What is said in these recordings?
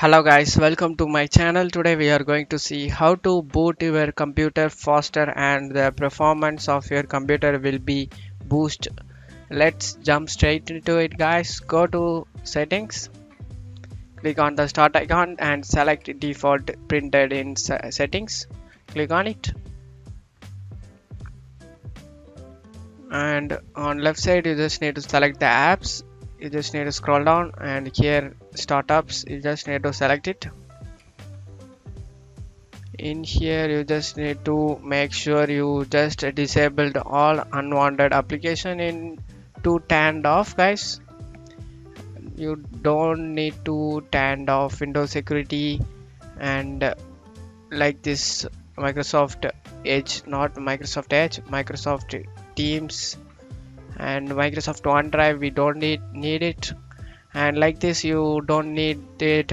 Hello guys, welcome to my channel. Today we are going to see how to boot your computer faster and the performance of your computer will be boost. Let's jump straight into it guys. Go to settings, click on the start icon and select default printed in settings. Click on it and on left side you just need to select the apps. You just need to scroll down and here startups you just need to select it. In here you just need to make sure you just disabled all unwanted application in to turned off guys. You don't need to turn off Windows security and like this Microsoft Edge, not Microsoft Edge, Microsoft Teams and Microsoft OneDrive. We don't need it, and like this you don't need it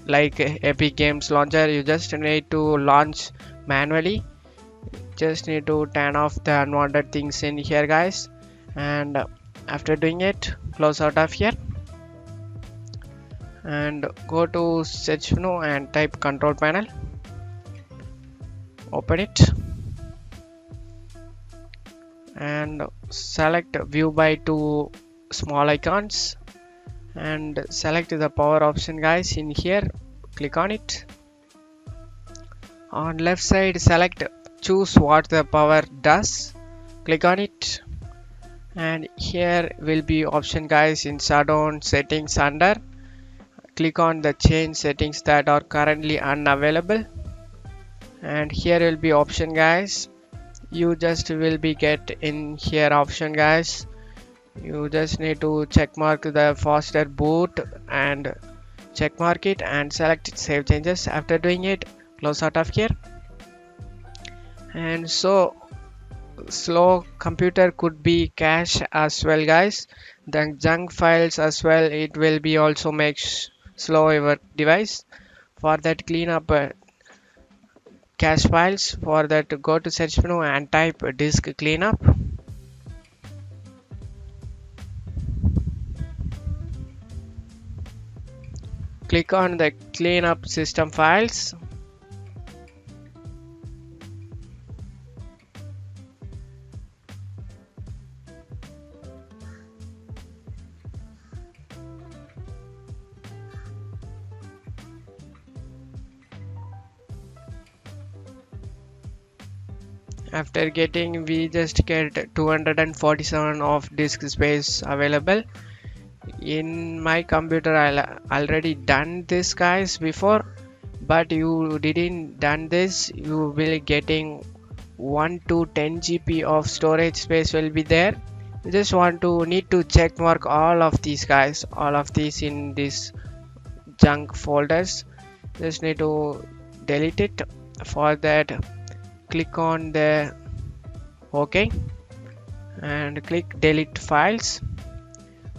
like Epic Games Launcher. You just need to launch manually. Just need to turn off the unwanted things in here guys, and after doing it close out of here and go to search menu and type control panel. Open it and select view by two small icons and select the power option guys. In here click on it. On left side select choose what the power does. Click on it and here will be option guys in shutdown settings. Under click on the change settings that are currently unavailable, and here will be option guys. You just will be get in here option guys. You just need to check mark the faster boot and check mark it and select save changes. After doing it close out of here. And so slow computer could be cache as well guys, the junk files as well. It will be also make slow your device. For that clean up cache files. For that go to search menu and type disk cleanup. Click on the cleanup system files. After getting we just get 247 of disk space available. In my computer I already done this guys before, but you didn't done this, you will getting 1 to 10 GB of storage space will be there. You just need to check mark all of these guys, all of these in this junk folders. Just need to delete it. For that click on the OK and click delete files.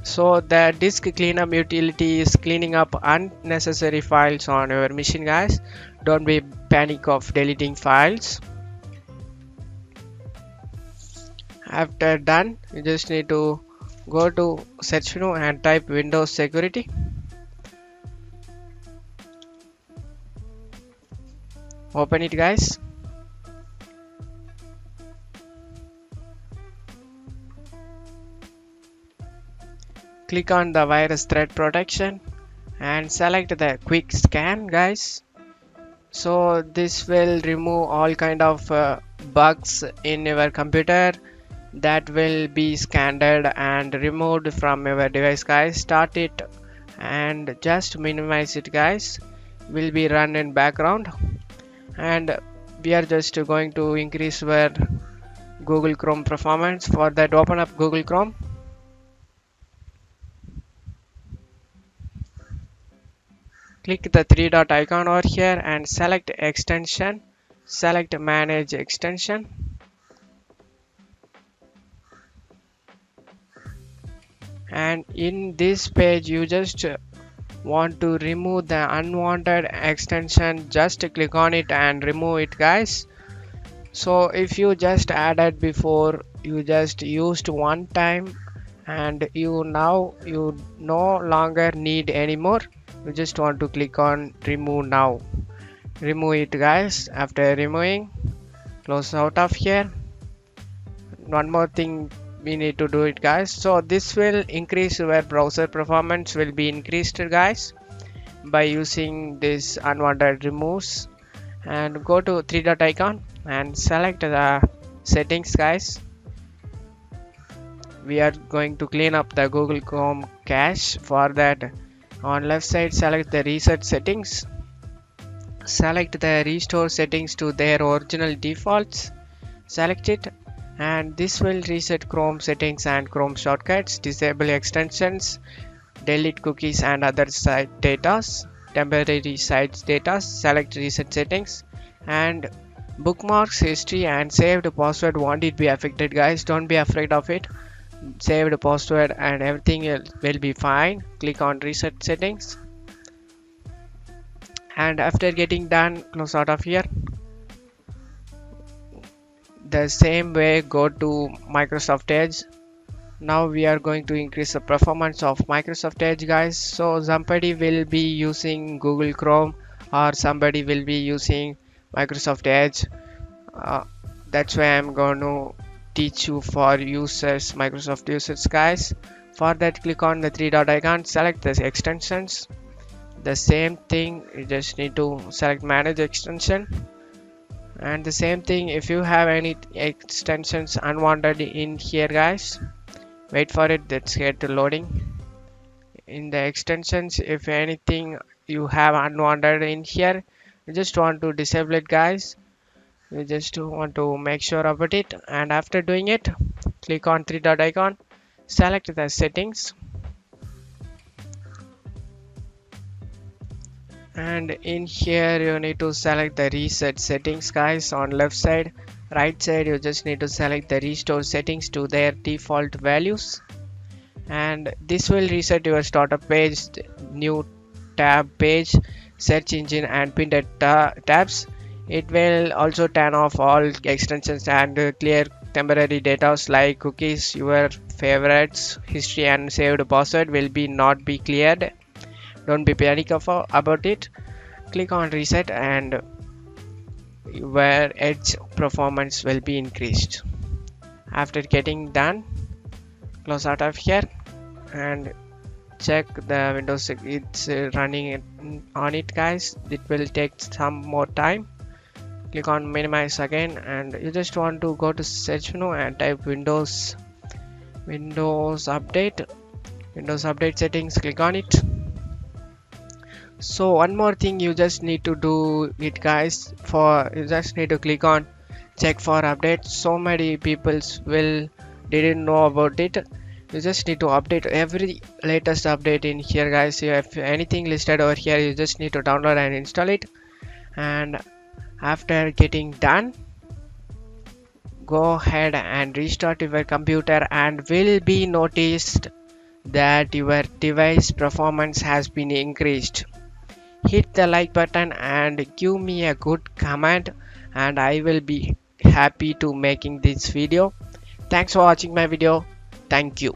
So the disk cleanup utility is cleaning up unnecessary files on your machine guys. Don't be panic of deleting files. After done you just need to go to search menu and type Windows security. Open it guys. Click on the virus threat protection and select the quick scan guys. So this will remove all kind of bugs in your computer that will be scanned and removed from your device guys. Start it and just minimize it guys. Will be run in background, and we are just going to increase our Google Chrome performance. For that open up Google Chrome. Click the three dot icon over here and select extension. Select manage extension. And in this page you just want to remove the unwanted extension. Just click on it and remove it guys. So if you just added before, you just used one time and you no longer need anymore, you just want to click on remove now. Remove it guys. After removing, close out of here. One more thing we need to do it guys, so this will increase your browser performance will be increased guys by using this unwanted removes. And go to three dot icon and select the settings guys. We are going to clean up the Google Chrome cache. For that, on left side select the reset settings, select the restore settings to their original defaults, select it, and this will reset Chrome settings and Chrome shortcuts, disable extensions, delete cookies and other site data, temporary sites data, select reset settings, and bookmarks, history and saved password won't it be affected guys. Don't be afraid of it. Saved password and everything will be fine. Click on reset settings, and after getting done, close out of here. The same way, go to Microsoft Edge. Now we are going to increase the performance of Microsoft Edge guys. So somebody will be using Google Chrome or somebody will be using Microsoft Edge. That's why I'm going to teach you for users, Microsoft users guys. For that, click on the three dot icon, select the extensions. The same thing, you just need to select manage extension. And the same thing, if you have any extensions unwanted in here guys, wait for it, let's get to loading. In the extensions, if anything you have unwanted in here, you just want to disable it guys. You just want to make sure about it, and after doing it, click on three dot icon, select the settings, and in here you need to select the reset settings guys. On left side, right side, you just need to select the restore settings to their default values, and this will reset your startup page, new tab page, search engine and pinned tabs. It will also turn off all extensions and clear temporary data like cookies. Your favorites, history and saved password will be not be cleared. Don't be panic about it. Click on reset and your Edge performance will be increased. After getting done, close out of here and check the Windows. It's running on it guys. It will take some more time. Click on minimize again, and you just want to go to search menu and type Windows Update settings. Click on it. So one more thing you just need to do it guys, for you just need to click on check for updates. So many people didn't know about it. You just need to update every latest update in here guys. If anything listed over here, you just need to download and install it. And after getting done, go ahead and restart your computer, and will be noticed that your device performance has been increased. Hit the like button and give me a good comment, and I will be happy to making this video. Thanks for watching my video. Thank you.